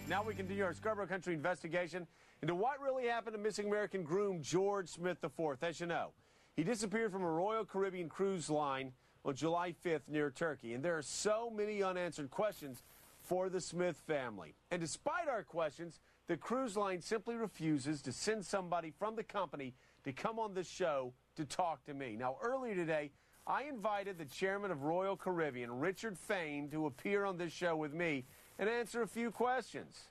Now we continue our Scarborough Country investigation into what really happened to missing American groom George Smith IV. As you know, he disappeared from a Royal Caribbean cruise line on July 5th near Turkey. And there are so many unanswered questions for the Smith family. And despite our questions, the cruise line simply refuses to send somebody from the company to come on this show to talk to me. Now, earlier today, I invited the chairman of Royal Caribbean, Richard Fain, to appear on this show with me and answer a few questions.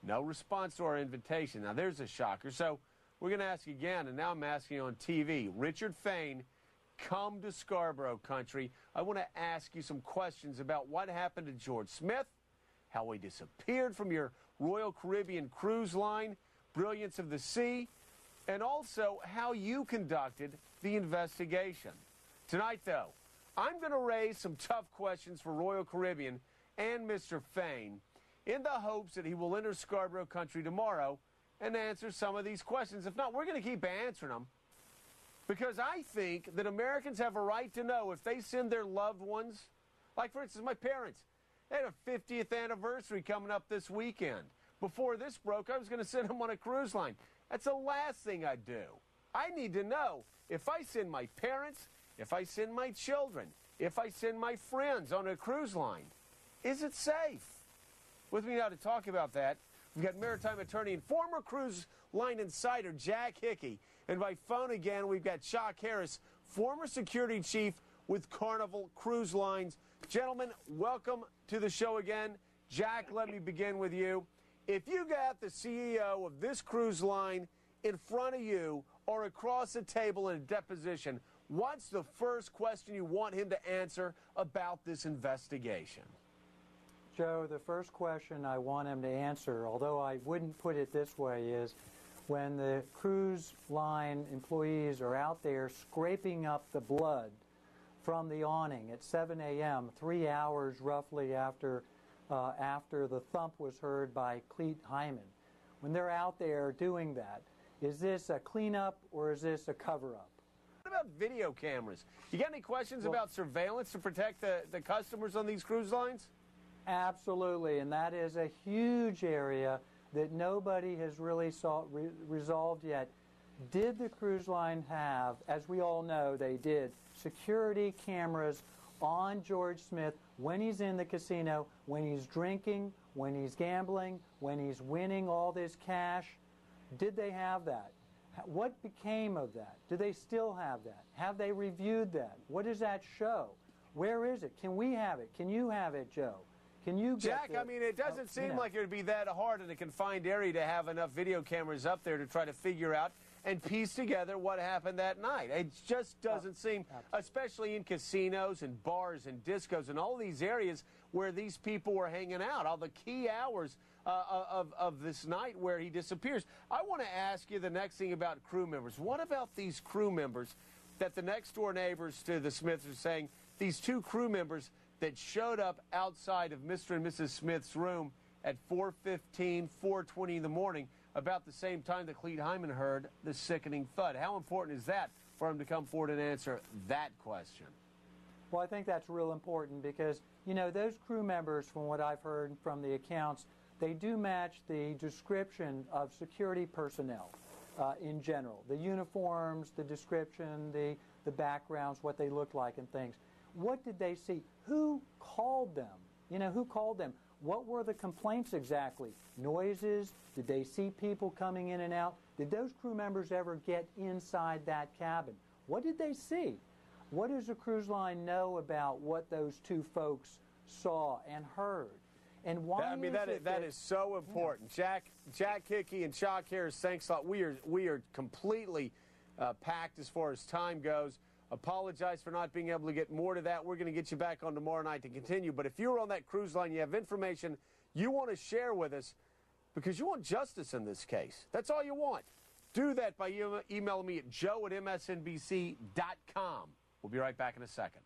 No response to our invitation. Now, there's a shocker. So we're going to ask again, and now I'm asking on TV. Richard Fain, come to Scarborough Country. I want to ask you some questions about what happened to George Smith, how he disappeared from your Royal Caribbean cruise line, brilliance of the sea, and also how you conducted the investigation. Tonight, though, I'm going to raise some tough questions for Royal Caribbean and Mr. Fain in the hopes that he will enter Scarborough Country tomorrow and answer some of these questions. If not, we're going to keep answering them because I think that Americans have a right to know if they send their loved ones, like, for instance, my parents. They had a 50th anniversary coming up this weekend. Before this broke, I was going to send them on a cruise line. That's the last thing I'd do. I need to know if I send my parents, if I send my children, if I send my friends on a cruise line, is it safe? With me now to talk about that, we've got maritime attorney and former cruise line insider Jack Hickey. And by phone again, we've got Chuck Harris, former security chief with Carnival Cruise Lines. Gentlemen, welcome to the show again. Jack, let me begin with you. If you got the CEO of this cruise line in front of you or across the table in a deposition, what's the first question you want him to answer about this investigation? Joe, the first question I want him to answer, although I wouldn't put it this way, is when the cruise line employees are out there scraping up the blood from the awning at 7 a.m., 3 hours roughly after the thump was heard by Cleet Hyman. When they're out there doing that, is this a cleanup or is this a cover-up? What about video cameras? You got any questions about surveillance to protect the customers on these cruise lines? Absolutely, and that is a huge area that nobody has really resolved yet. Did the cruise line have, as we all know they did, security cameras on George Smith when he's in the casino, when he's drinking, when he's gambling, when he's winning all this cash? Did they have that? What became of that? Do they still have that? Have they reviewed that? What does that show? Where is it? Can we have it? Can you have it, Joe? Can you get Jack, I mean, it doesn't seem like it would be that hard in a confined area to have enough video cameras up there to try to figure out and piece together what happened that night. It just doesn't seem, especially in casinos and bars and discos and all these areas where these people were hanging out, all the key hours of this night where he disappears. I want to ask you the next thing about crew members. What about these crew members that the next door neighbors to the Smiths are saying, these two crew members that showed up outside of Mr. and Mrs. Smith's room at 4:15, 4:20 in the morning, about the same time that Cleet Hyman heard the sickening thud? How important is that for him to come forward and answer that question? Well, I think that's real important because, you know, those crew members, from what I've heard from the accounts, they do match the description of security personnel in general. The uniforms, the description, the backgrounds, what they look like and things. What did they see? Who called them? You know, who called them? What were the complaints exactly? Noises? Did they see people coming in and out? Did those crew members ever get inside that cabin? What did they see? What does the cruise line know about what those two folks saw and heard? And why that is so important. Yeah. Jack Hickey and Chuck Harris, thanks a lot. We are completely packed as far as time goes. Apologize for not being able to get more to that. We're going to get you back on tomorrow night to continue. But if you're on that cruise line, you have information you want to share with us because you want justice in this case. That's all you want. Do that by emailing me at joe@msnbc.com. We'll be right back in a second.